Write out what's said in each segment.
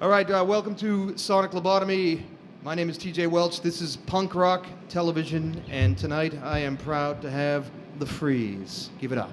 All right, welcome to Sonic Lobotomy. My name is TJ Welch. This is punk rock television, and tonight I am proud to have The Freeze. Give it up.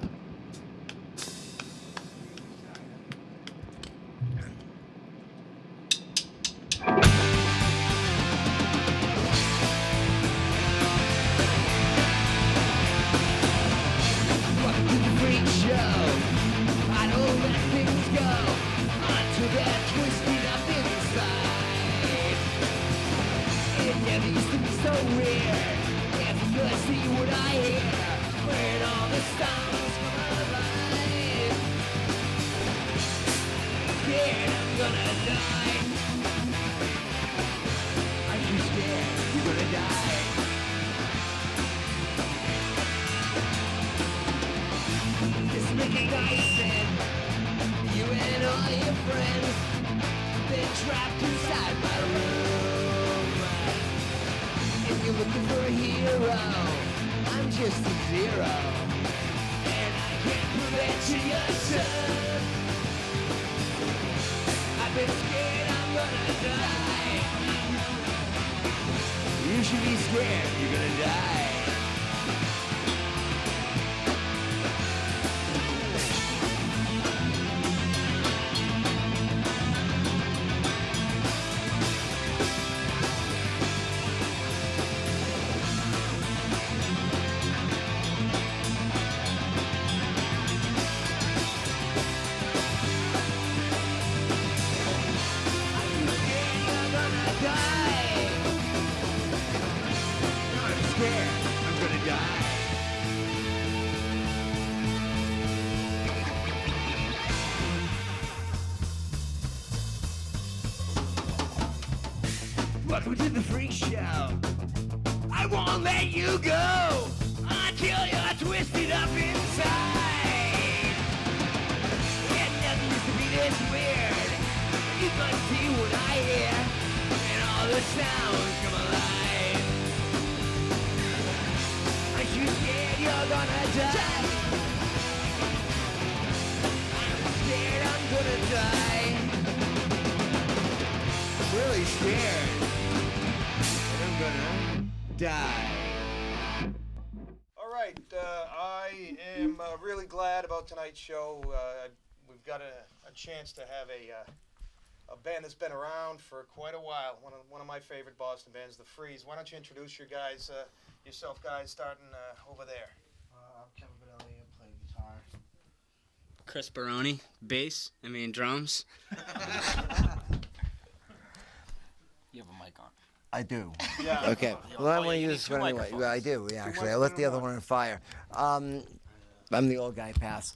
Welcome to the freak show. I won't let you go until you're twisted up inside. And nothing used to be this weird. You can see what I hear, and all the sounds come alive. Aren't you scared you're gonna die? I'm scared I'm gonna die. I'm really scared. Die. All right, I am really glad about tonight's show. We've got a chance to have a band that's been around for quite a while. One of my favorite Boston bands, The Freeze. Why don't you introduce yourself guys, starting over there. I'm Kevin Bedelli, I play guitar. Chris Baroni, bass, drums. You have a mic on. I do. Yeah. Okay. Well, I want to use this one anyway. Yeah, I do, actually. I left the other one on fire. I'm the old guy, pass.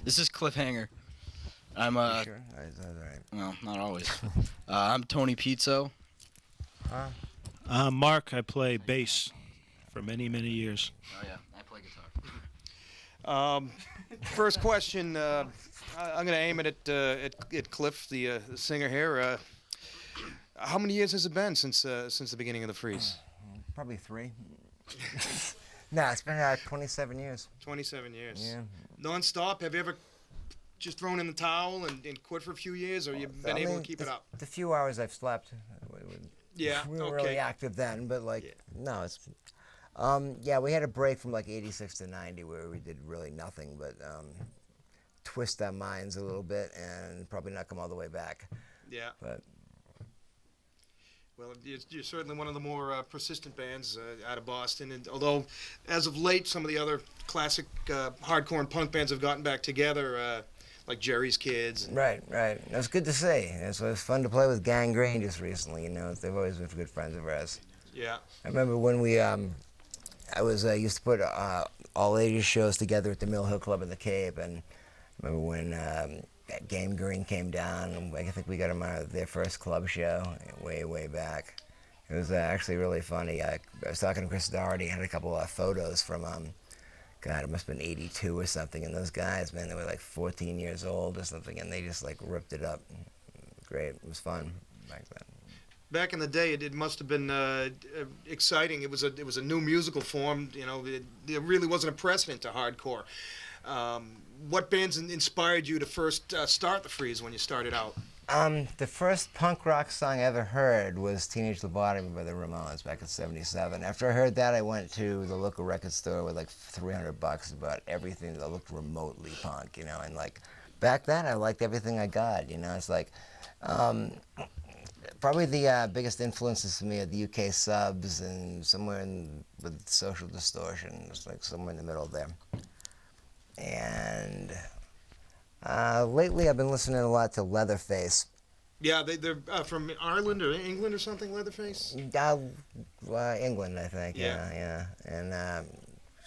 This is Cliffhanger. I'm Sure? Is that all right? well, not always. I'm Tony Pizzo. Mark, I play bass for many, many years. Oh yeah, I play guitar. First question, I'm going to aim it at Clif, the singer here. How many years has it been since the beginning of The Freeze? Probably 3. No, it's been 27 years. 27 years. Yeah. Non-stop? Have you ever just thrown in the towel and quit for a few years, or you've been able to keep it up? The few hours I've slept. Yeah, We were okay. really active then, but no, it's... yeah, we had a break from 86 to 90 where we did really nothing but twist our minds a little bit and probably not come all the way back. Yeah. But... Well, you're certainly one of the more persistent bands out of Boston, and although as of late some of the other classic hardcore and punk bands have gotten back together, like Jerry's Kids. Right. It was good to see. It was fun to play with Gangrene just recently. They've always been good friends of ours. Yeah. I remember when we, I was used to put all ladies shows together at the Mill Hill Club in the Cape, and I remember when Gangrene came down. I think we got them out of their first club show way back. It was actually really funny. I was talking to Chris Doherty, had a couple of photos from, God, it must have been 82 or something, and those guys, man, they were like 14 years old or something, and they just ripped it up. Great. It was fun back then. Back in the day, it must have been exciting. It was a new musical form. There really wasn't a precedent to hardcore. What bands inspired you to first start The Freeze when you started out? The first punk rock song I ever heard was Teenage Lobotomy by the Ramones back in '77. After I heard that, I went to the local record store with like $300 and bought everything that looked remotely punk, you know, and like back then I liked everything I got, you know. It's like probably the biggest influences to me are the UK Subs and somewhere in with Social Distortion. It's like somewhere in the middle there. And lately I've been listening a lot to Leatherface. Yeah, they're from Ireland or England or something, Leatherface? England, I think. Yeah. And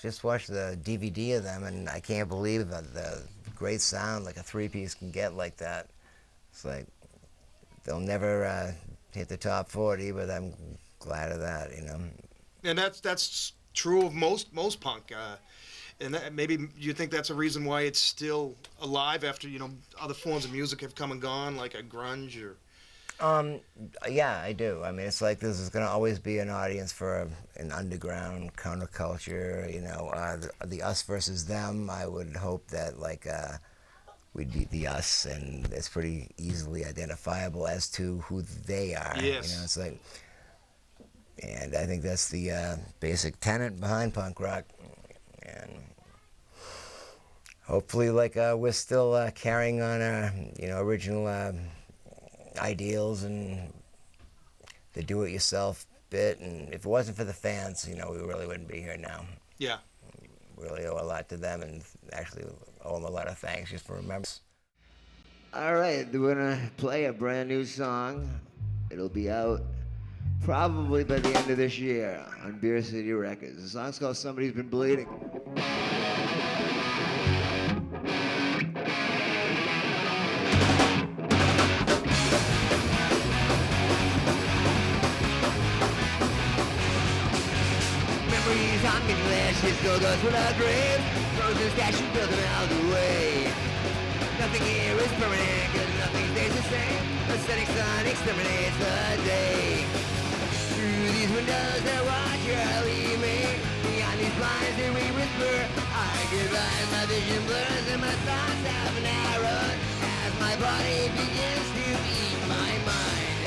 just watched the DVD of them, and I can't believe the great sound like a three-piece can get like that. It's like they'll never hit the top 40, but I'm glad of that, you know. And that's true of most punk. And maybe you think that's a reason why it's still alive after, you know, other forms of music have come and gone, like a grunge or... Yeah, I do. I mean, it's like there's going to always be an audience for an underground counterculture, you know, the us versus them. I would hope that, like, we'd be the us, and it's pretty easily identifiable as to who they are. Yes. You know, it's like... And I think that's the basic tenet behind punk rock. And hopefully, like, we're still carrying on our, you know, original ideals and the do-it-yourself bit. And if it wasn't for the fans, you know, we really wouldn't be here now. Yeah. We really owe a lot to them, and actually owe them a lot of thanks just for remembering. All right, we're gonna play a brand new song. It'll be out probably by the end of this year on Beer City Records. The song's called Somebody's Been Bleeding. Memories on me flesh, it still goes without grave. Frozen statue building out of the way. Nothing here is permanent, cause nothing stays the same. A setting sun exterminates the day. Through these windows that watch you leave me. Behind these blinds that we whisper, I goodbye, my vision blurs and my thoughts have narrowed as my body begins to eat my mind.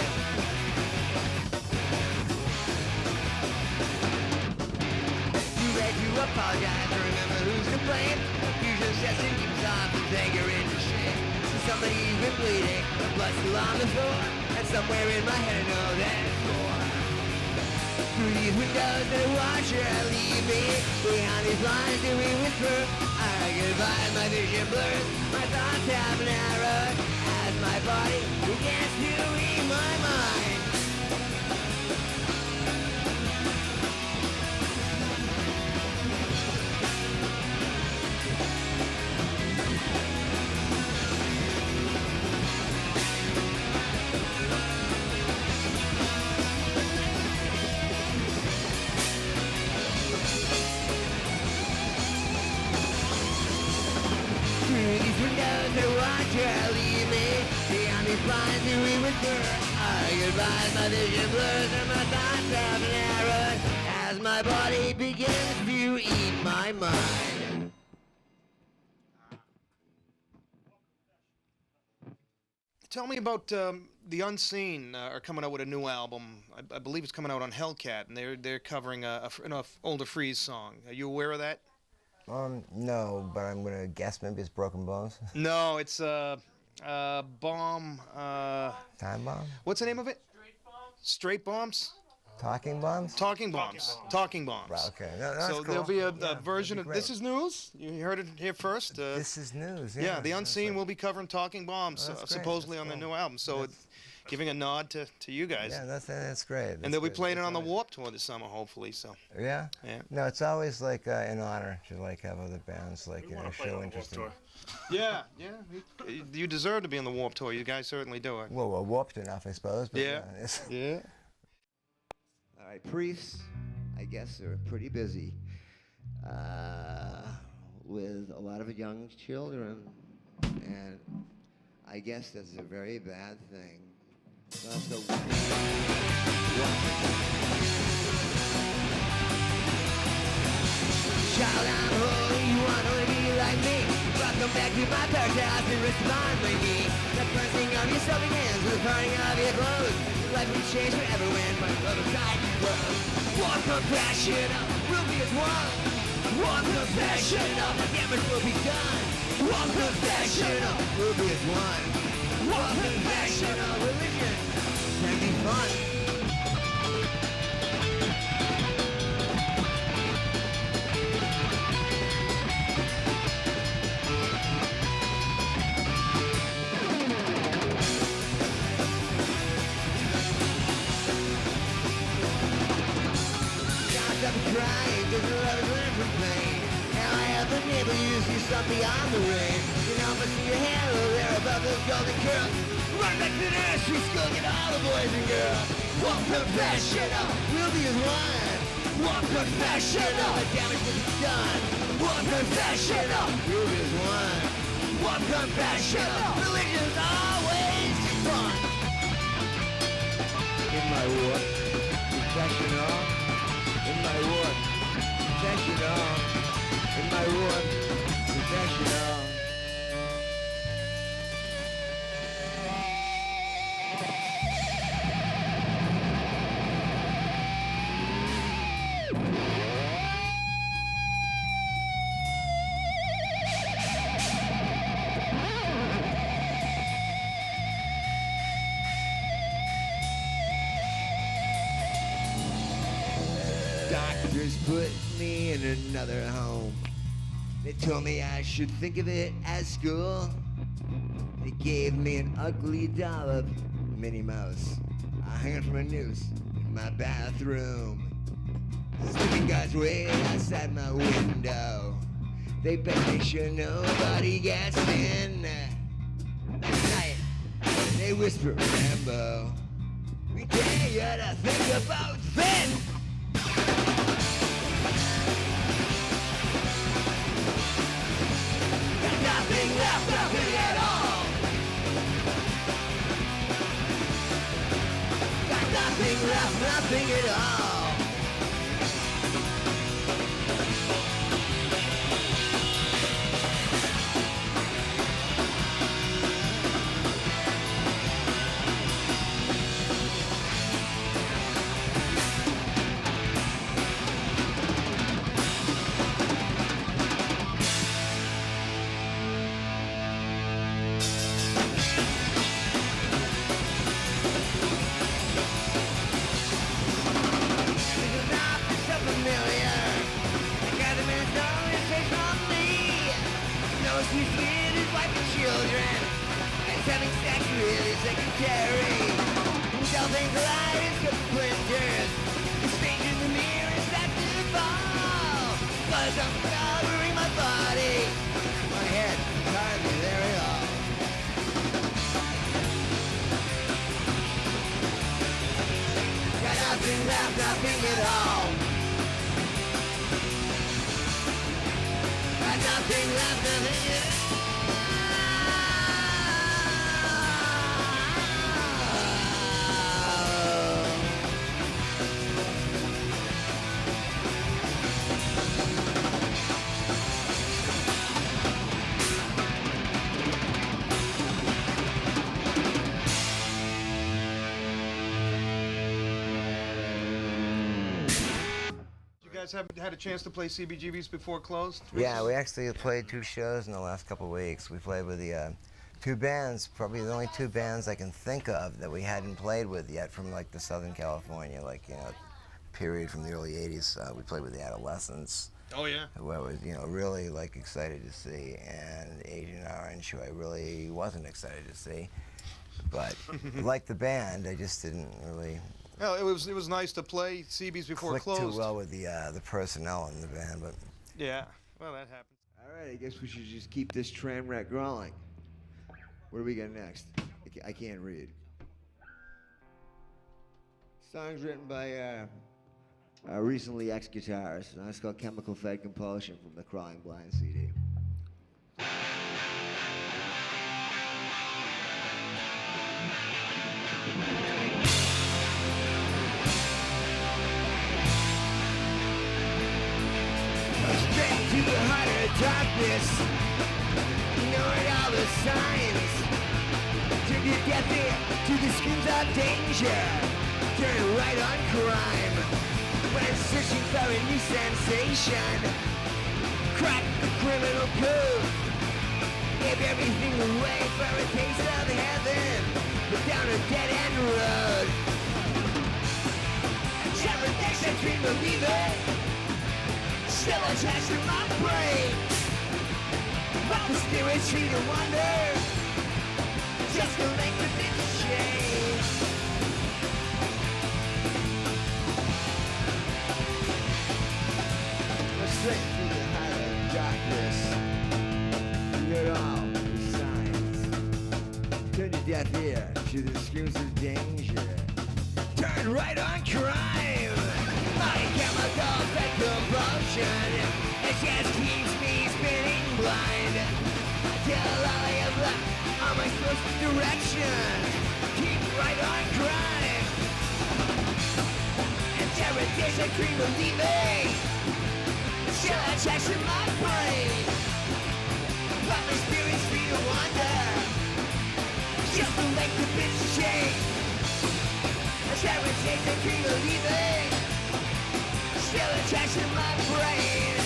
Too late to apologize or remember who's to blame. Confusion sets in keeps off and anger into shame. So somebody's been bleeding, the blood's still on the floor, and somewhere in my head I know that it's more. Through these windows that watch her leave me. Behind these blinds do we whisper our goodbye. My vision blurs, my thoughts have narrowed as my body begins to eat my mind. Blinds do we whisper our goodbyes. My vision blurs and my thoughts have narrowed as my body begins to eat my mind. Tell me about the Unseen are coming out with a new album. I believe it's coming out on Hellcat, and they're covering an older Freeze song. Are you aware of that? No, but I'm gonna guess maybe it's Broken Bones. No, it's Bomb. Time Bomb? What's the name of it? Straight Bombs? Talking Bombs? Talking Bombs. Talking Bombs. Right, okay. No, So cool. there'll be a Yeah, version of great. This Is News. You heard it here first. This is news. Yeah, the that's Unseen like- will be covering Talking Bombs, Oh, that's great. supposedly That's on the cool. new album. So it's giving a nod to you guys. Yeah, that's great. And they'll be playing it on the Warped Tour this summer, hopefully. So Yeah? Yeah. No, it's always like an honor to like have other bands like show interest in. yeah. You deserve to be on the Warped Tour. You guys certainly do it. Well, we're warped enough, I suppose. But Yeah. it's- Yeah. All right, priests, I guess they're pretty busy with a lot of young children, and I guess that's a very bad thing. So let's go. Child, I'm holy, you wanna be like me. Rock Welcome back to my dark house and rest upon my knee. The cleansing of your soapy hands with the parting of your clothes. Life will change forever when my love is tight and close. One compassion, we'll be as one. One confession, the damage will be done. One confession, we'll be as one. One confession, religion can be fun. Crying, cause the love is learned from pain. Now I have been able to use you some beyond the rain. You know, but see your halo there above those golden curls. Run back to nursery school, get all the boys and girls. One confessional, we'll be as one. One confessional, the damage will be done. One confessional, we'll be as one. One confessional, religion's always fun. In my war, confessional. In my ward, confessional. In my ward, confessional. Doctors put me in another home. They told me I should think of it as school. They gave me an ugly doll of Minnie Mouse. I hung it from a noose in my bathroom. Sleeping guards wait outside my window. They better make sure nobody gets in. That night, they whisper, Rambo, we dare you to think about this. Nothing left, nothing at all. Got nothing left, nothing at all. Have had a chance to play CBGBs before it closed? Yeah, we actually played 2 shows in the last couple of weeks. We played with the 2 bands, probably the only 2 bands I can think of that we hadn't played with yet from like the Southern California, like, you know, period from the early 80s. We played with the Adolescents. Oh yeah. Who I was, you know, really like excited to see, and Agent Orange, who I really wasn't excited to see. But like the band, I just didn't really. Well, it was nice to play CBs before it closed. Clicked too well with the personnel in the band, but. Yeah, well that happens. All right, I guess we should just keep this train wreck rolling. What do we got next? I can't read. Song's written by a recently ex-guitarist, and it's called Chemical Fed Compulsion from the Crawling Blind CD. Straight to the heart of darkness. ignoring all the signs. Turn your deaf ear to the screams of danger. Turn right on crime when searching for a new sensation. Crack the criminal code. Give everything away for a taste of heaven, but down a dead-end road. Every day I dream of leaving, still attached to my brain. But the spirit's free to wander, just to make the big change. We're straight through the heart of darkness. Hear all the signs. Turn your deaf ear to the screams of danger. Turn right on crime. My chemical fed compulsion, it just keeps me spinning blind. Until all I have left are my close directions. Keep right on crime. And terror takes a cream of leaving, still attached to my brain. But my spirit's free to wander, just to make the bitch change. Terror takes a cream of leaving, still attached to my brain.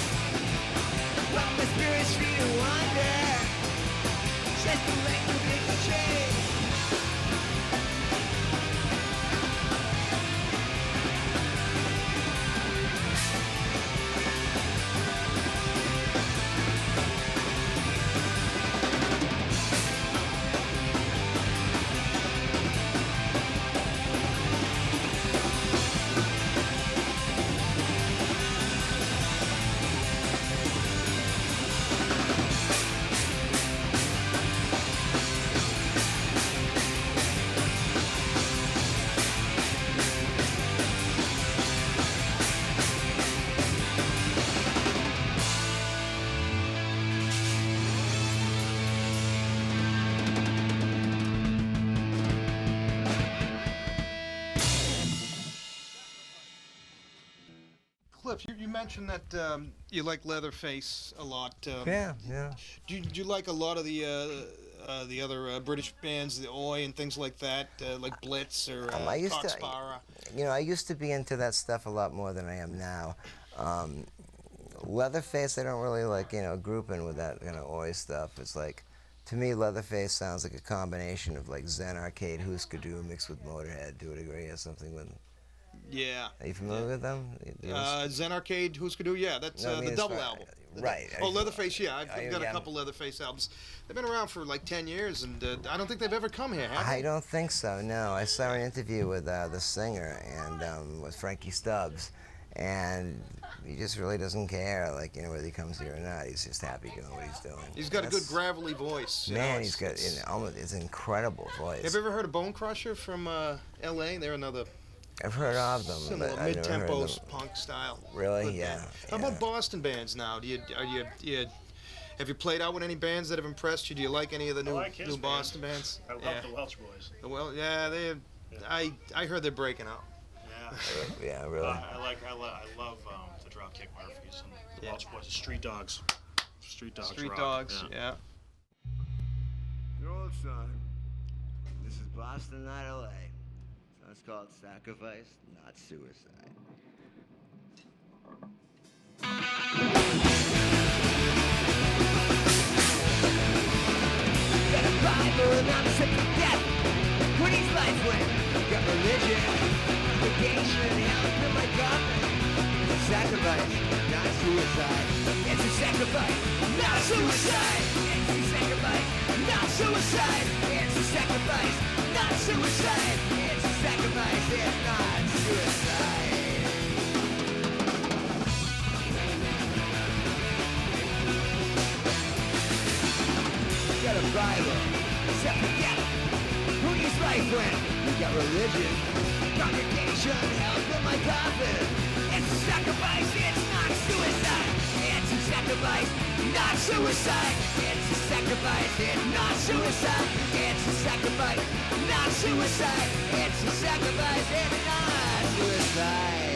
But my spirit's free to wander, just to make the bitch change. Cliff, you mentioned that you like Leatherface a lot. Yeah. Do you like a lot of the other British bands, the Oi and things like that, like Blitz or I used to, Coxsparrow? I used to be into that stuff a lot more than I am now. Leatherface, I don't really like, grouping with that kind of Oi stuff. It's like, to me, Leatherface sounds like a combination of like Zen Arcade, Hooskadoo mixed with Motorhead to a degree or something with. Yeah. Are you familiar with them? Zen Arcade, Hooskadoo, yeah, that's No, I mean, the it's double fine. album. Right. Oh, Leatherface, yeah, I've got a yeah. couple Leatherface albums. They've been around for like 10 years, and I don't think they've ever come here, have I they? don't think so, no. I saw an interview with the singer, and with Frankie Stubbs, and he just really doesn't care, like, whether he comes here or not. He's just happy doing what he's doing. He's got a good gravelly voice. Man, he's got it's an incredible voice. Have you ever heard of Bone Crusher from L.A.? They're another I've heard of them, similar but I've never heard mid-tempo of them. punk style. Really? Good Yeah. band. How about Boston bands now? Have you played out with any bands that have impressed you? Do you like any of the new Boston bands? I love the Welch boys. Well, yeah, I heard they're breaking up. Yeah. Yeah, really. I love the Dropkick Murphys and the Welch boys. The Street Dogs. Street Dogs. Street rock. Dogs, yeah. Your old song. This is Boston, not LA. So it's called Sacrifice, Not Suicide. Got a Bible and I'm sick of death. When his life went, got religion, obligation, health in my coffin. It's a sacrifice, not suicide. It's a sacrifice, not suicide. It's a sacrifice, not suicide. It's a sacrifice, not suicide. It's a sacrifice, it's not suicide. Got a Bible, except for death. Who needs life when we got religion? Congregation, health in my coffin. It's a sacrifice, it's not suicide. It's a sacrifice, not suicide. It's a sacrifice, it's not suicide. It's a sacrifice, not suicide. It's a sacrifice, it's not suicide.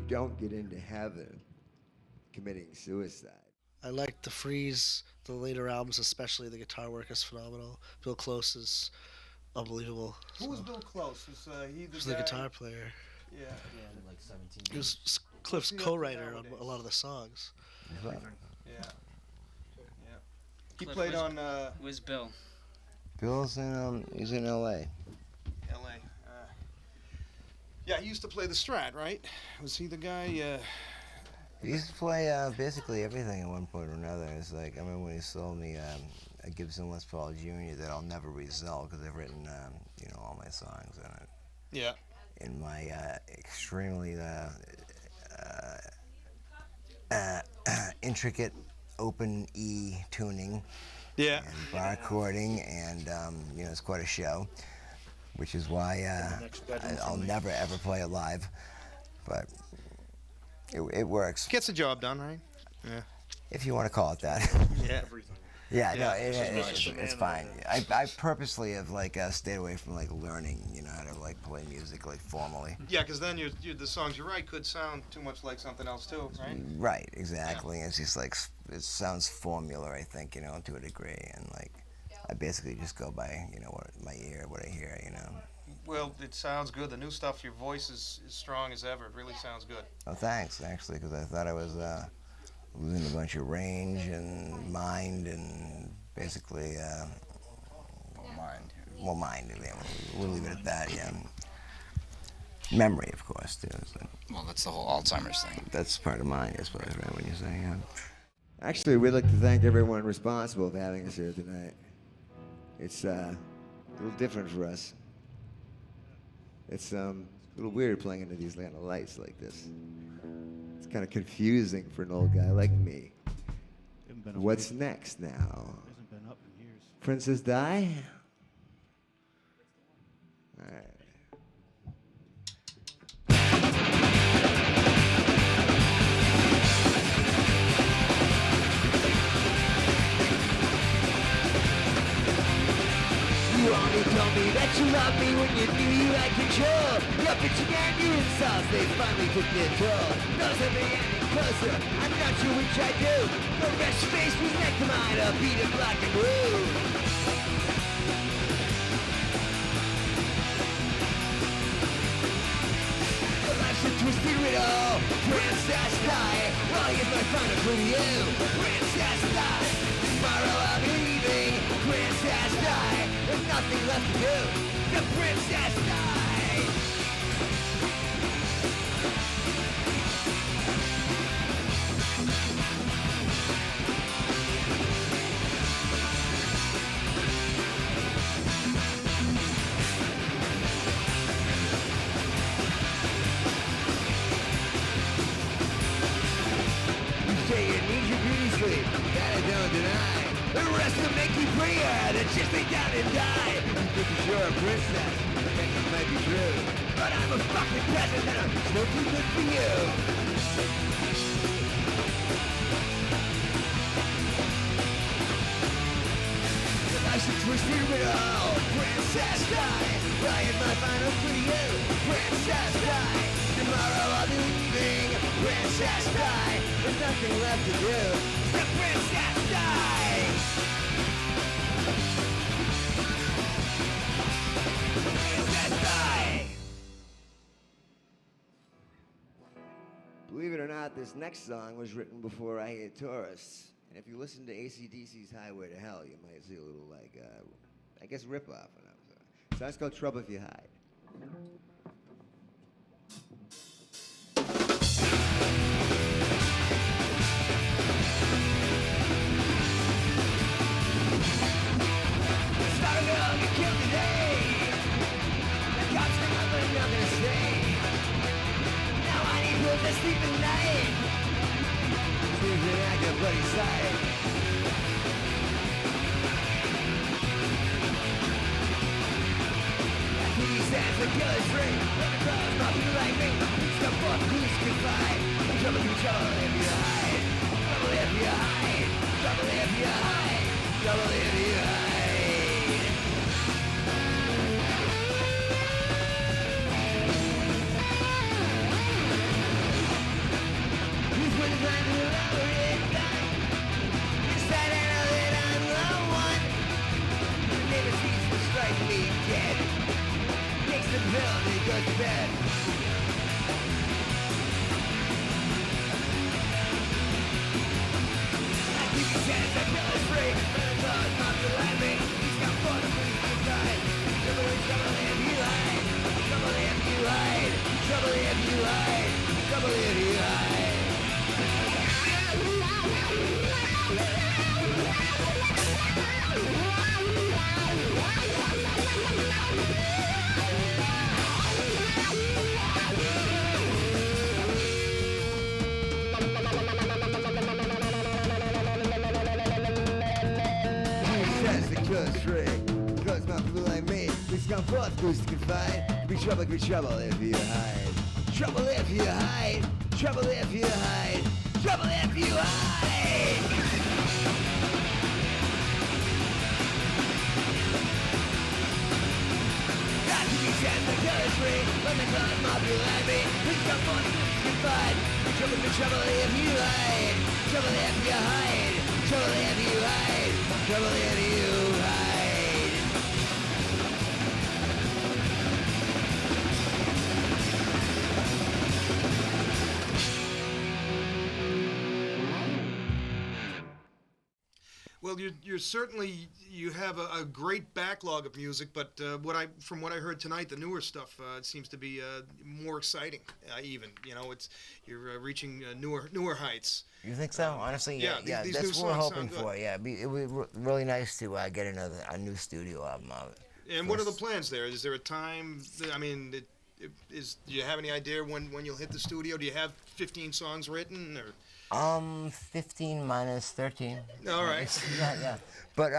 Don't get into heaven committing suicide. I like the Freeze, the later albums, especially the guitar work is phenomenal. Bill Close is unbelievable. Who was Bill Close? Was he He was the the guy? guitar player. Yeah. like 17 He was Cliff's What's he up to co-writer on nowadays? a lot of the songs. Yeah. Yeah. He Cliff, played where's- on Where's Bill? Bill's he's in L.A. L.A. Yeah, he used to play the Strat, right? Was he the guy? He used to play basically everything at one point or another. It's like, I remember when he sold me a Gibson Les Paul Jr. that I'll never resell because I've written, all my songs in it. Yeah. In my extremely intricate open E tuning Yeah. and bar chording, and it's quite a show, which is why I'll never ever play it live, but it works. Gets the job done, right? Yeah. If you want to call it that. Yeah. Everything. Yeah, no, Yeah. it's fine. I purposely have stayed away from learning, how to play music formally. Yeah, because then the songs you write could sound too much like something else too, right? Right, exactly. It's just it sounds formula, I think, to a degree, and I basically just go by, what my ear, what I hear, Well, it sounds good. The new stuff, your voice is as strong as ever. It really sounds good. Oh, thanks, actually, because I thought I was losing a bunch of range and mind and basically, mind. Yeah, we'll leave it at that, yeah. Memory, of course, too. So Well, that's the whole Alzheimer's thing. that's part of mine, I suppose, right, when you say, yeah. Actually, we'd like to thank everyone responsible for having us here tonight. It's a little different for us. It's a little weird playing under these kind of lights like this. It's kind of confusing for an old guy like me. What's next now? Hasn't been up in years. Princess Di? All right. You only told me that you loved me when you knew you had control. Your bitching and your insults, they finally took their toll. Those of me any closer, I'm not sure which I do. The rest face was next to mine, a beat of black and blue. The life's a twisted riddle, Princess Di. Well, here's my final clue to you, Princess Di. Tomorrow I'll be leaving, Princess Di. There's nothing left to do, the Princess Di. You say you need your beauty sleep, that I don't deny. The rest will make you prettier, then just lay down and die. You think you're a princess, I think it might be true. But I'm a fucking peasant and I'm still too good for you. The life's a twisted riddle, Princess Di. I am my final for you, Princess Di. Tomorrow I'll be leaving, Princess Di. There's nothing left to do, the Princess Di. Princess Di. Believe it or not, this next song was written before I hit tourists. And if you listen to AC/DC's Highway to Hell, you might see a little, I guess, rip-off. So that's called Trouble If You Hide. Star girl get killed today. The cops are not gonna nothing to say. Now I need pills to sleep at night. Sleeping like a bloody sight. He stands the killer's free. Let the crowds not be like me. Stop for police can fight. Trouble if you hide. Trouble if you hide. Trouble if you hide. Trouble if you hide. He's with his hand in the bed. I keep his hands, I kill his free. And the dog not to let me. He's got fun, please to die. Trouble if you hide. Trouble if you hide. Trouble if you hide. Trouble if you hide. Cause Rick, cause my people like me, please come forth, who's to confide? Be trouble if you hide. Trouble if you hide. Trouble if you hide. Trouble if you hide. Got to be chance to kill us free. Let me climb my people like me, please come forth, who's to confide? Be trouble if you hide. Trouble if you hide. Trouble if you hide. Trouble if you hide. Well, you're certainly, you have a great backlog of music, but from what I heard tonight, the newer stuff seems to be more exciting. Even, you know, you're reaching newer heights. You think so? Honestly, yeah. These That's new what we're songs hoping sound for. good. Yeah, it would be really nice to get a new studio album out. And what are the plans there? Is there a time? I mean, do you have any idea when you'll hit the studio? Do you have 15 songs written or? 15 minus 13. All right. Yeah. But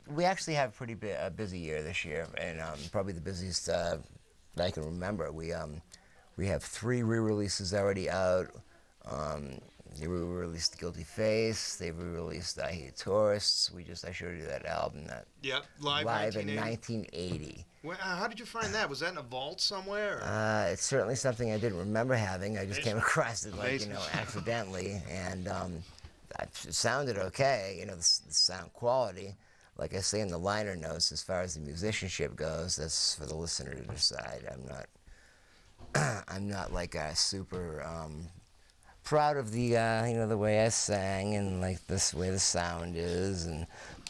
we actually have a pretty busy year this year, and probably the busiest that I can remember. We have 3 re-releases already out. They re-released Guilty Face. They re-released I Hate Tourists. I showed you that album live in 1980. Well, how did you find that? Was that in a vault somewhere? It's certainly something I didn't remember having. I just came across it accidentally, and it sounded okay. The sound quality. Like I say in the liner notes, as far as the musicianship goes, that's for the listener to decide. I'm not like a super proud of the the way I sang and like this way the sound is,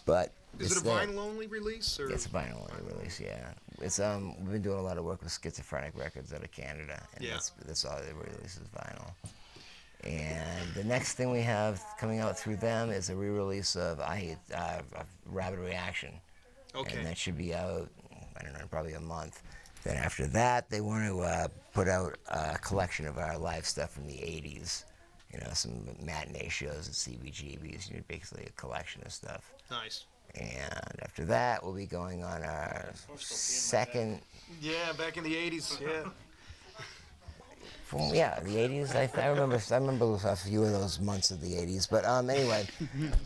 but. Is it a vinyl-only release? Or? It's a vinyl-only release, yeah. It's we've been doing a lot of work with Schizophrenic Records out of Canada, and that's all they release is vinyl. And the next thing we have coming out through them is a re-release of Rabid Reaction. Okay. And that should be out, I don't know, probably a month. Then after that, they want to put out a collection of our live stuff from the 80s. Some matinee shows at CBGB's, basically a collection of stuff. Nice. And after that, we'll be going on our second. Yeah, back in the 80s. Yeah. The 80s. I remember a few of those months of the 80s. But anyway,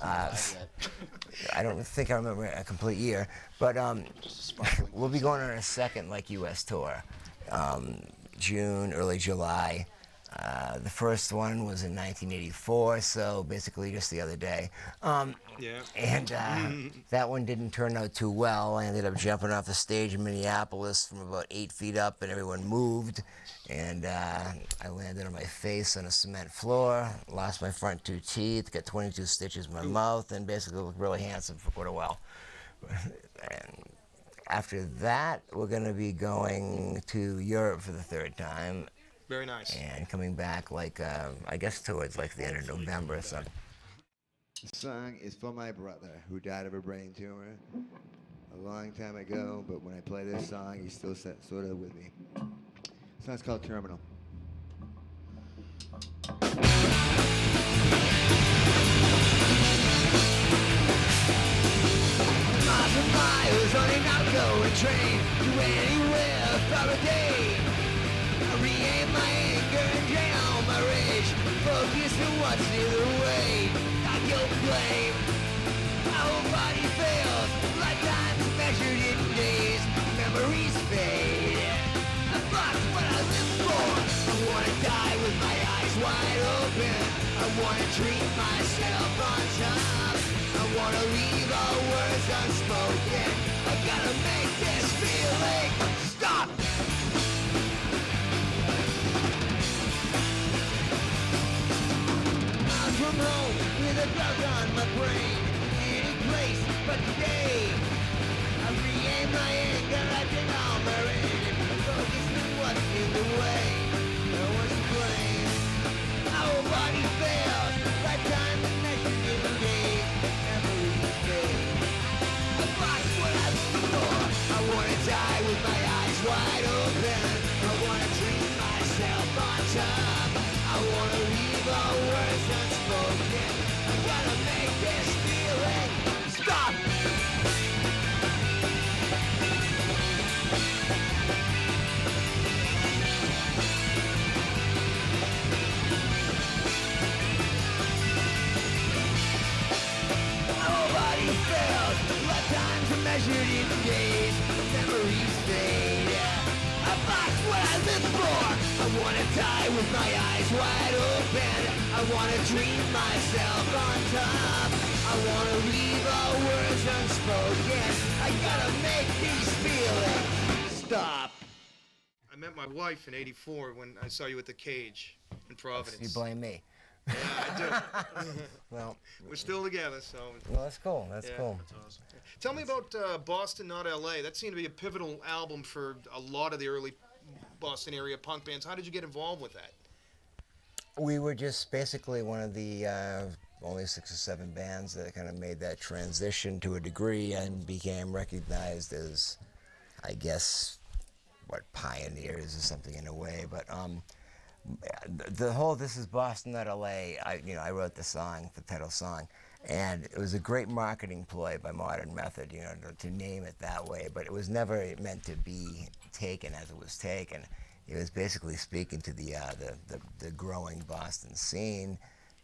I don't think I remember a complete year. But we'll be going on our second U.S. tour, June, early July. The first one was in 1984, so basically just the other day. And that one didn't turn out too well. I ended up jumping off the stage in Minneapolis from about 8 feet up, and everyone moved. And I landed on my face on a cement floor, lost my front 2 teeth, got 22 stitches in my mouth, and basically looked really handsome for quite a while. And after that, we're going to be going to Europe for the 3rd time. Very nice. And coming back, I guess towards the end of November or something. The song is for my brother, who died of a brain tumor a long time ago, but when I play this song, he's still sort of with me. The song's called Terminal. Miles and miles on an outgoing train to anywhere for a day. Re-aim my anger and drain all my rage. Focus on what's the other way. Not guilt and blame. My whole body fails. Lifetimes measured in days. Memories fade. I've lost what I live for. I wanna die with my eyes wide open. I wanna treat myself on top. I wanna leave all words unspoken. I gotta make this feeling stop. brain any place but today. I regain my anger, I think I'll marry. Focus on what's in the way. No one's to blame. Our body fails. Lifetime is measured in days. Memories fade. I lost what I look for. I wanna die with my eyes wide open. I wanna dream myself on top. I wanna leave all words unspoken. I gotta make this feeling stop. Our body fails. Lifetimes are measured in days. Memories fade. I lost what I lived for. I wanna die with my eyes wide open. I wanna dream myself on top. I wanna leave all words unspoken. I gotta make these feelings stop. I met my wife in '84 when I saw you at the Cage in Providence. You blame me. Yeah, I do. Well, We're still together, so. well, that's cool. That's Yeah. cool. That's awesome. Tell me about Boston, Not LA. That seemed to be a pivotal album for a lot of the early Boston area punk bands. How did you get involved with that? We were just basically one of the only 6 or 7 bands that kind of made that transition to a degree and became recognized as, I guess, what, pioneers or something in a way. But the whole "This is Boston, Not LA." I wrote the song, the title song, and it was a great marketing ploy by Modern Method, to name it that way. But it was never meant to be taken as it was taken. It was basically speaking to the growing Boston scene,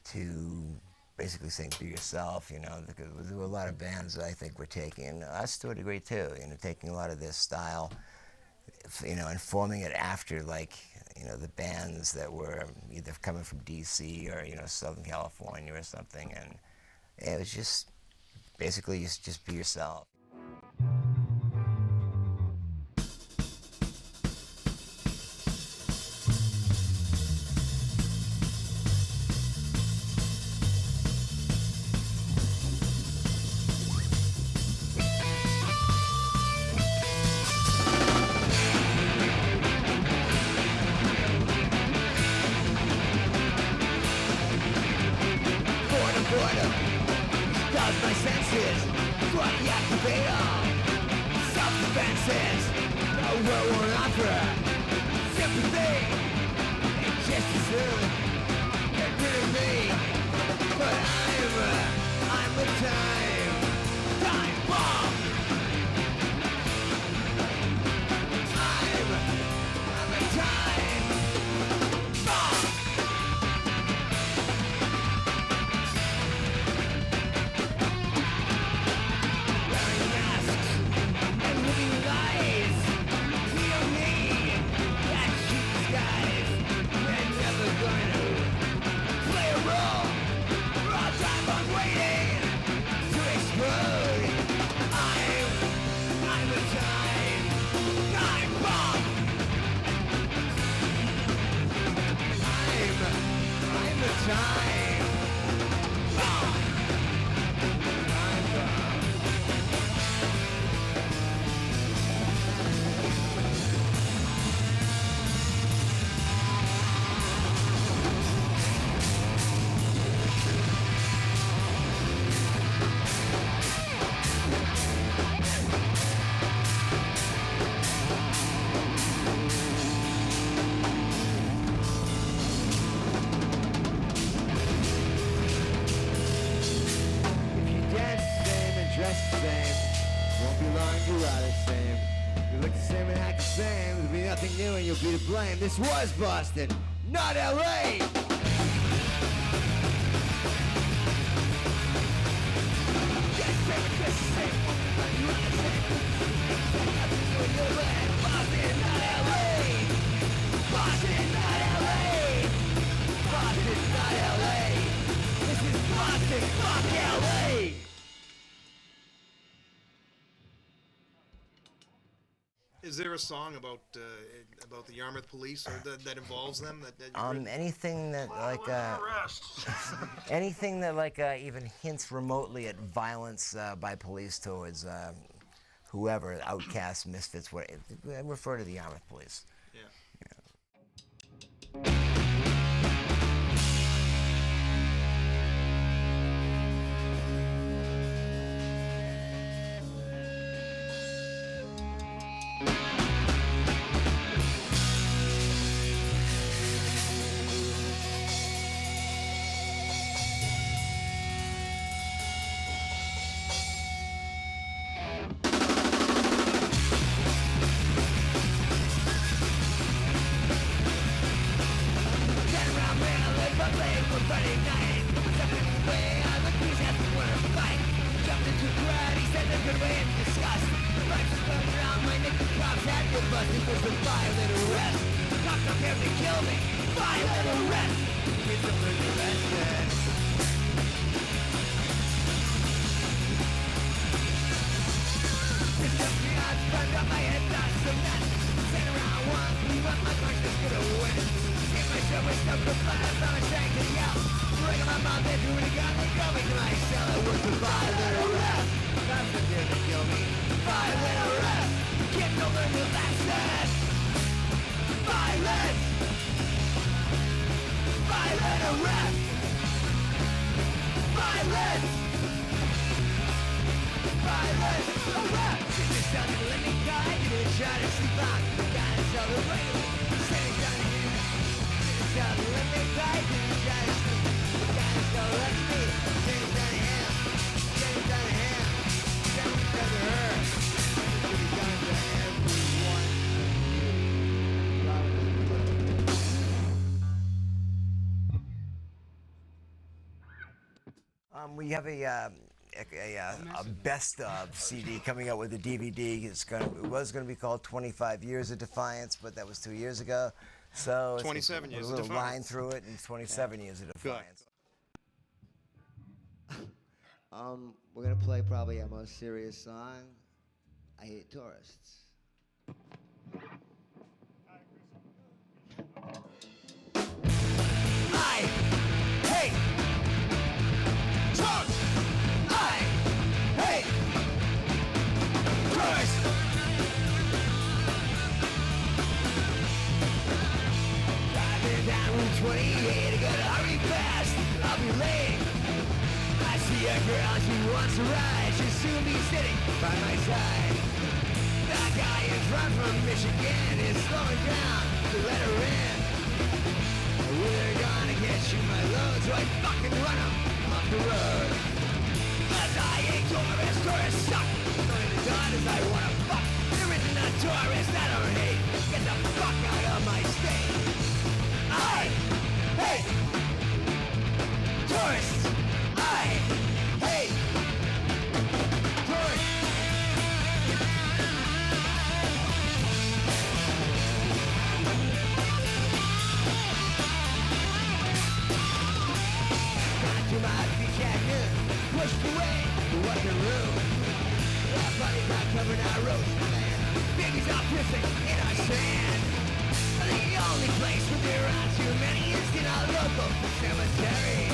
to basically saying be yourself, because there were a lot of bands that I think were taking, us to a degree too, taking a lot of this style, and forming it after, like, the bands that were either coming from DC or, Southern California or something. And it was just basically just be yourself. This was Boston, not LA. Is there a song about the Yarmouth police or that involves them? That you've written? Anything that like anything that like even hints remotely at violence by police towards whoever, outcasts, misfits, what I refer to the Yarmouth police. Yeah. We have a best of CD coming out with a DVD. It was going to be called 25 Years of Defiance, but that was 2 years ago. So 27 years a of little Defiance. line through it, and 27 years of Defiance. We're gonna play probably our most serious song. I Hate Tourists. I hate drugs. I hate tourists. Driving down Route 28, I gotta hurry fast. I'll be late. I see a girl, she wants to ride. She'll soon be sitting by my side. That guy in front from Michigan is slowing down to let her in. We're gonna get you my load, so I fucking run him off the road. Cause I ain't tourist, tourists suck. Only the daughters I wanna fuck. There isn't a tourist I don't hate. Get the fuck out of my state. I hate tourists. I hate tourists. To my beach at noon, pushed away to working room. Our bodies are covered our roads, man. Babies are pissing in our sand. The only place where there are too many is in our local cemetery.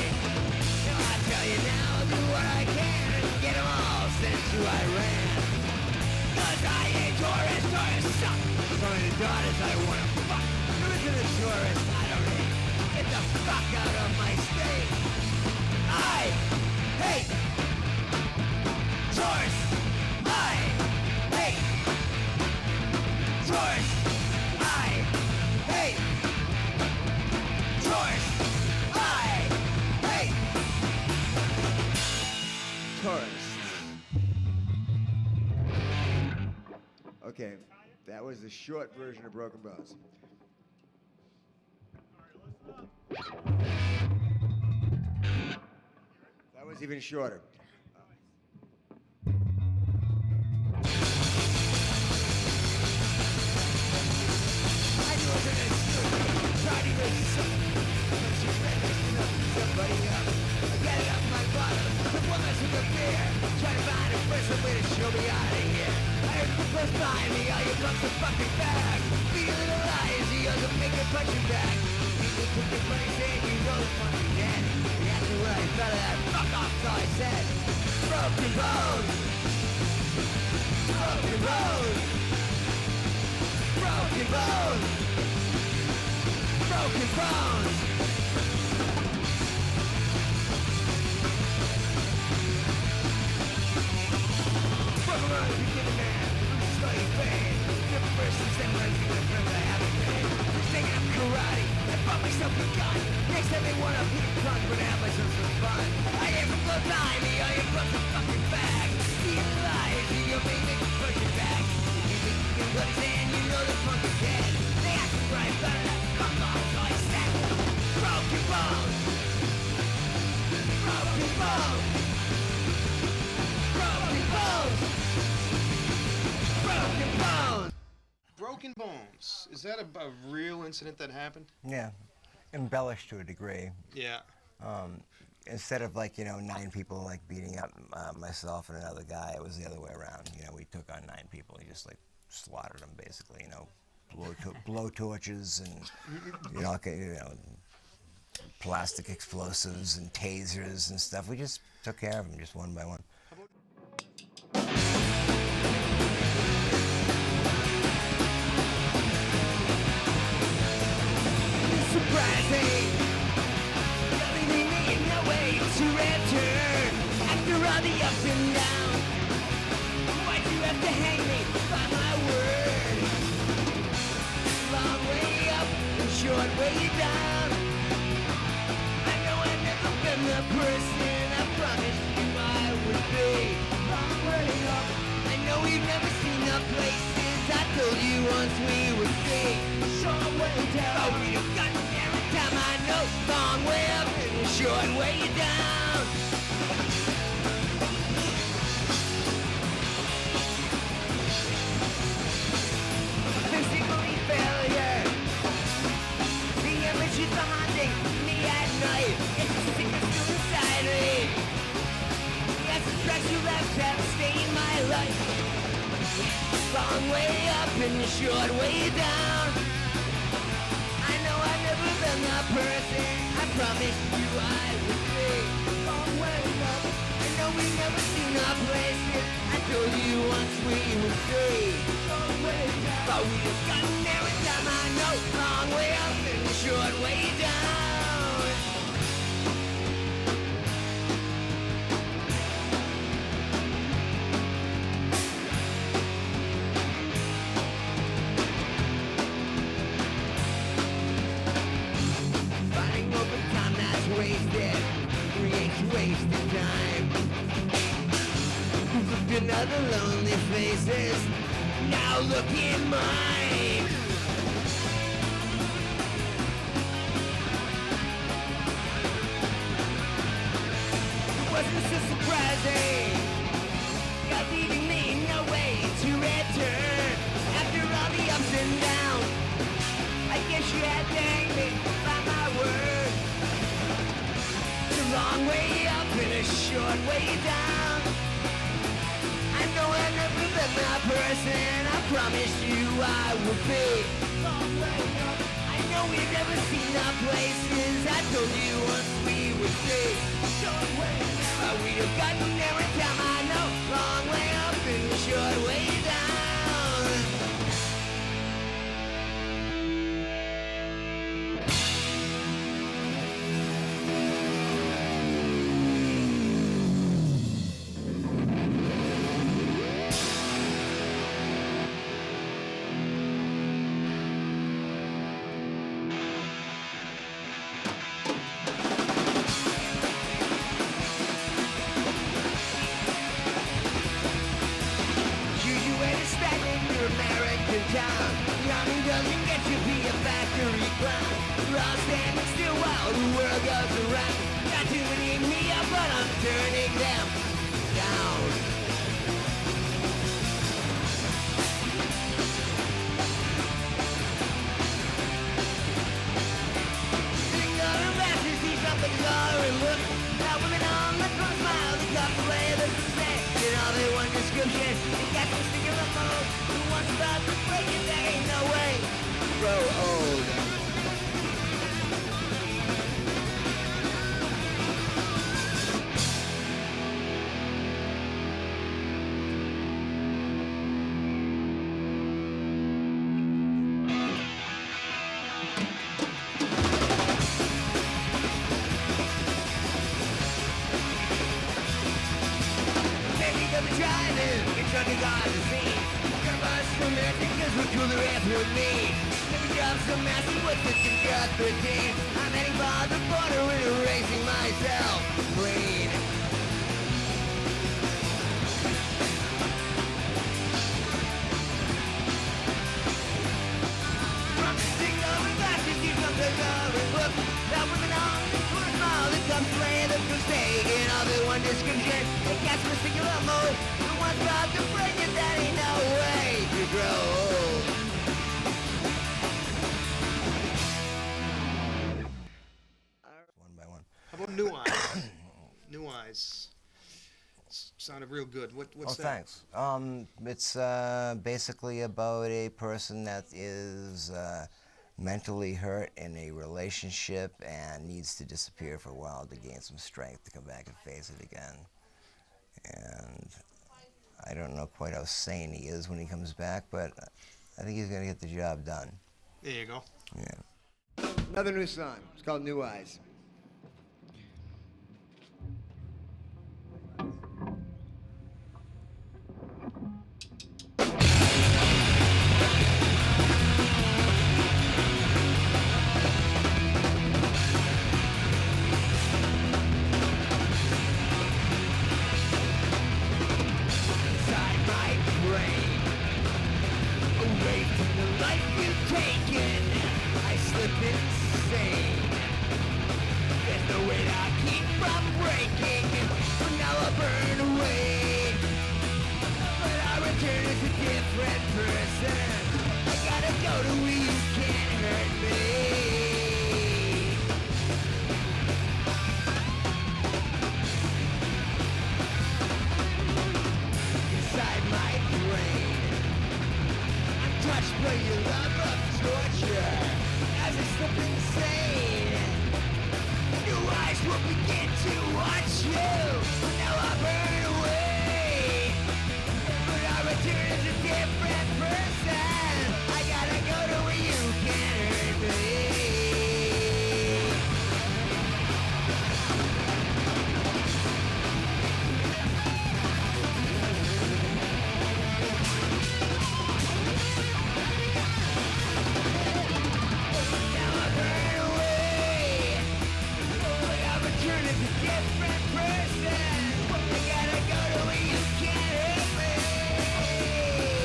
Now I tell you now, I'll do what I can and get them all sent to Iran. Cause I ain't tourist, tourists suck. Only the daughters I wanna fuck. There isn't a tourist I don't hate. Get the fuck out of my state. I hate tourists. I hate tourists. I hate tourists. I hate Tourists. Okay, that was the short version of Broken Bones. That was even shorter. Try to find a person way to show me out of here. I Plus behind me, all your bucks are fucking back. Feeling alive, the other make it punch you back. People put their money saying you know the fucking dead. He asked me what I thought of that, fuck off, that's all I said. Broken bones. Broken bones. Broken bones. Broken bones. Broken bones, you get a man. Slave pain. Different persons that run through the friends I haven't made. Just taking up karate. I bought myself a gun. Next time they wanna be punk, but I have myself some fun. I am from close behind me, all your bucks are fucking back. Being alive, you make me push it back. You think you can put his hand, you know the punk is dead. They ask me where I found that, fuck off, so I said. Broken bones. Broken bones. Broken bones. Broken bones. Broken Bones. Is that a real incident that happened? Yeah, embellished to a degree. Yeah. Instead of like 9 people like beating up myself and another guy, it was the other way around. We took on 9 people. We just like slaughtered them basically. Blow torches and plastic explosives and tasers and stuff. We just took care of them just one by one. Surprising, you're leaving me in no way to return. After all the ups and downs, why'd you have to hang me by my word? Long way up and short way down. I know I've never been the person I promised you I would be. Long way up. I know we've never seen the places I told you once we would see. Short way down. But we'd have gotten there in time, I know. Long way up and a short way down. Physically failure. The images are haunting me at night. It's a sickness still inside me. Yes, the tracks you left have stained my life. Long way up and a short way down. I know I've never been the person I promised you I would be. Long way up. I know we've never seen the places I told you once we would see. Long way down. But we have gotten there in time, I know. Long way up and a short way down. Wasted, creates wasted time. Looked in other lonely faces, now look in mine. It wasn't so surprising, you're leaving me no way to return. After all the ups and downs, I guess you had to hang me by my word. Long way up and a short way down. I know I've never been that person I promised you I would be. Long way up. I know we've never seen the places I told you once we would see. Short way down. But we'd have gotten there in time, I know. Long way up and a short way down. Description, they got me sticking up on driving, it's under God's scene. Everybody's romantic, cause we're cooler after me. Every job's so massive, what's this in God 13? I'm heading for the border and erasing myself clean. From the signal, we're back to see something of a book. That women on the first mile, that comes playing the crusade. And all the one description, they cast a singular mode. The one's about to break it, that ain't no way to grow old. One by one. How about New Eyes? New Eyes. Sounded real good. What's that? Thanks. It's basically about a person that is mentally hurt in a relationship and needs to disappear for a while to gain some strength to come back and face it again. And I don't know quite how sane he is when he comes back, but I think he's going to get the job done. There you go. Yeah. Another new song. It's called New Eyes. Inside my brain, away from the life you've taken, I slip insane. There's no way to keep from breaking, but now I burn away. But I return as a different person. I gotta go to where you can't hurt me. Inside my brain, I'm touched by your love of torture as I slip insane. New eyes will begin to watch you. Now I burn away, but I return as a different person. I gotta go to where you can't hurt me. Now I burn away, but I return as a different person. I gotta go to where you can't hurt me.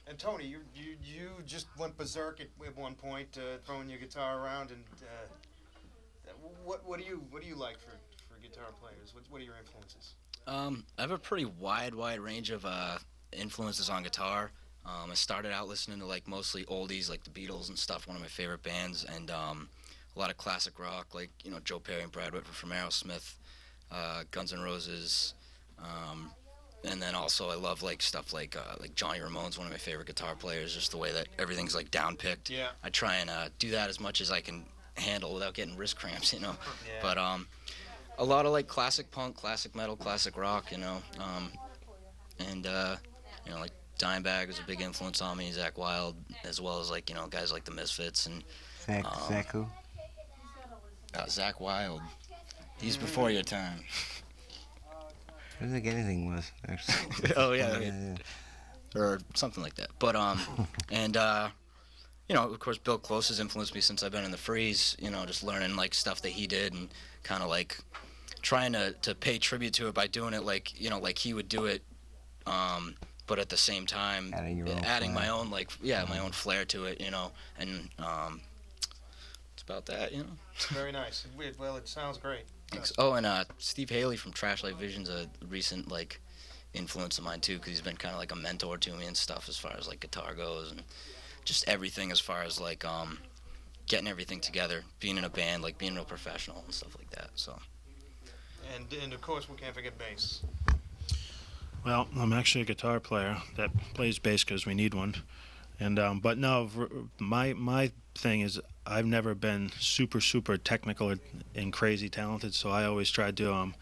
And Tony, you just went berserk at one point, throwing your guitar around. And what do you like for guitar players? What are your influences? I have a pretty wide range of influences on guitar. I started out listening to like mostly oldies, like the Beatles and stuff, one of my favorite bands, and a lot of classic rock, like Joe Perry and Brad Whitford from Aerosmith, Guns N' Roses, and then also I love like stuff like Johnny Ramone's one of my favorite guitar players. Just the way that everything's like down-picked. Yeah. I try and do that as much as I can handle without getting wrist cramps, Yeah. But a lot of like classic punk, classic metal, classic rock, and like Dimebag was a big influence on me, Zakk Wylde, as well as like guys like the Misfits and Zakk who? Zakk Wylde. He's before your time. I don't think anything was, actually. Oh yeah, or something like that. But and of course Bill Close has influenced me since I've been in the Freeze. Just learning like stuff that he did and kind of like trying to pay tribute to it by doing it like like he would do it. but at the same time, Adding my own my own flair to it, you know, and it's about that, you know. Very nice. Well, it sounds great. Thanks. Oh, and Steve Haley from Trash Light Vision's a recent influence of mine too, because he's been kind of like a mentor to me and stuff as far as guitar goes and just everything as far as getting everything together, being in a band, being a professional and stuff like that. So. And of course we can't forget bass. Well, I'm actually a guitar player that plays bass because we need one. And but no, my thing is I've never been super technical and crazy talented, so I always tried to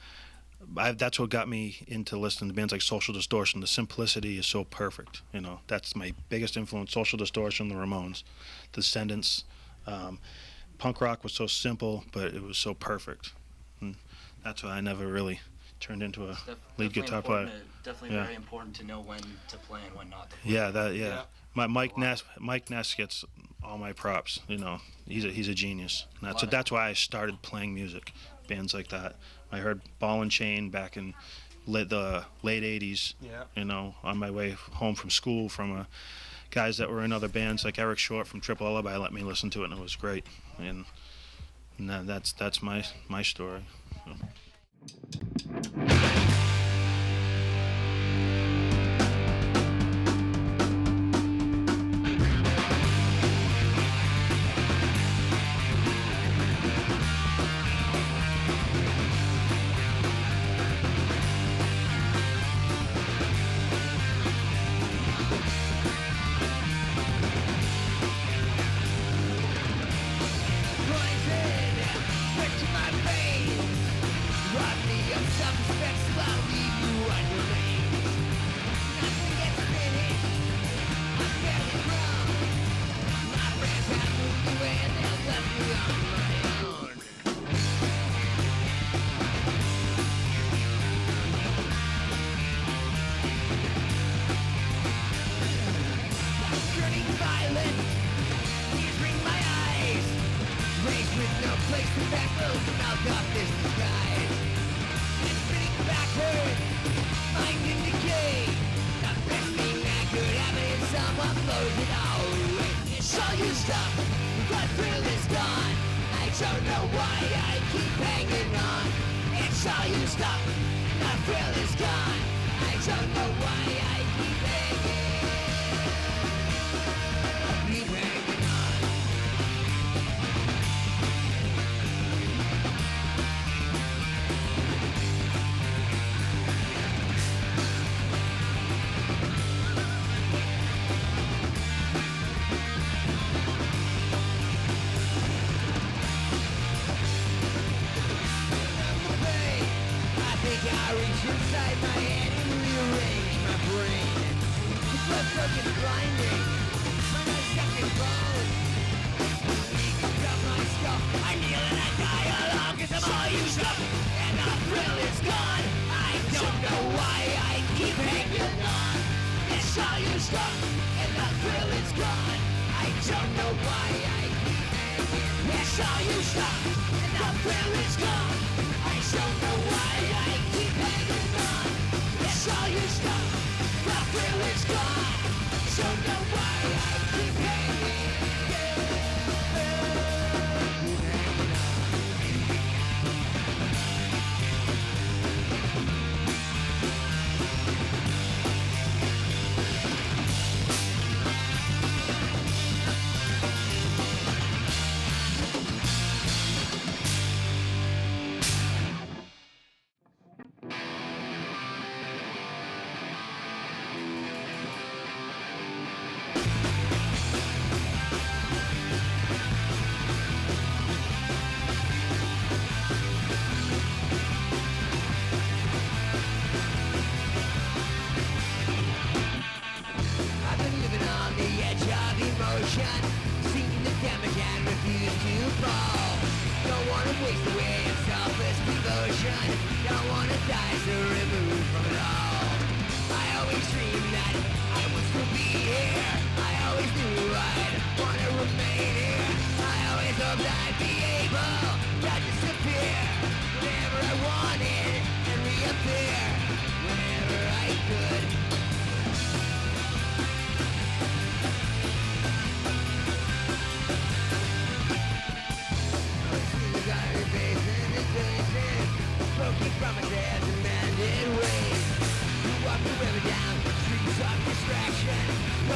that's what got me into listening to bands like Social Distortion. The simplicity is so perfect, you know. That's my biggest influence. Social Distortion, the Ramones, the Descendants. Punk rock was so simple, but it was so perfect. And that's why I never really turned into a lead guitar player. Definitely very important to know when to play and when not to play. Yeah. Mike Ness gets all my props. You know, he's a genius. And that's why I started playing music, bands like that. I heard Ball and Chain back in the late '80s. Yeah. You know, on my way home from school from guys that were in other bands like Eric Short from Triple Lullaby let me listen to it, and it was great. And that's my story. So.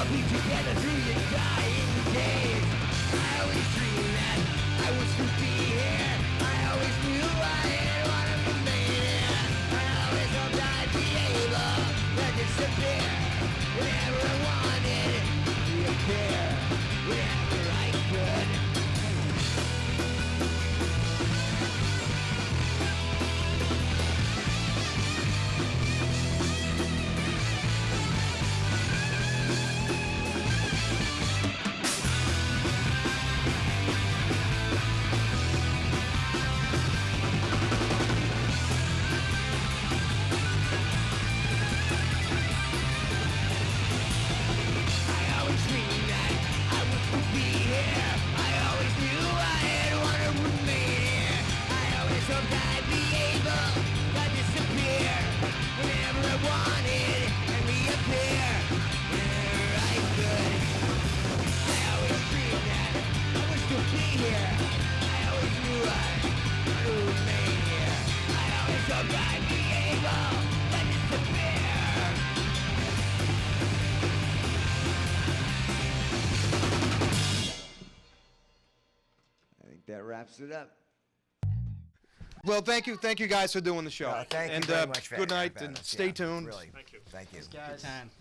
keep together through your dying days. I always dreamed that I was to be here. I always knew I didn't want to remain here. I always hoped I'd be able to disappear whenever I wanted, reappear whenever I could. That wraps it up. Well, thank you guys for doing the show. Thank and, you very much for good night, having and us. stay Yeah, tuned. Really, thank you. Guys. Good time.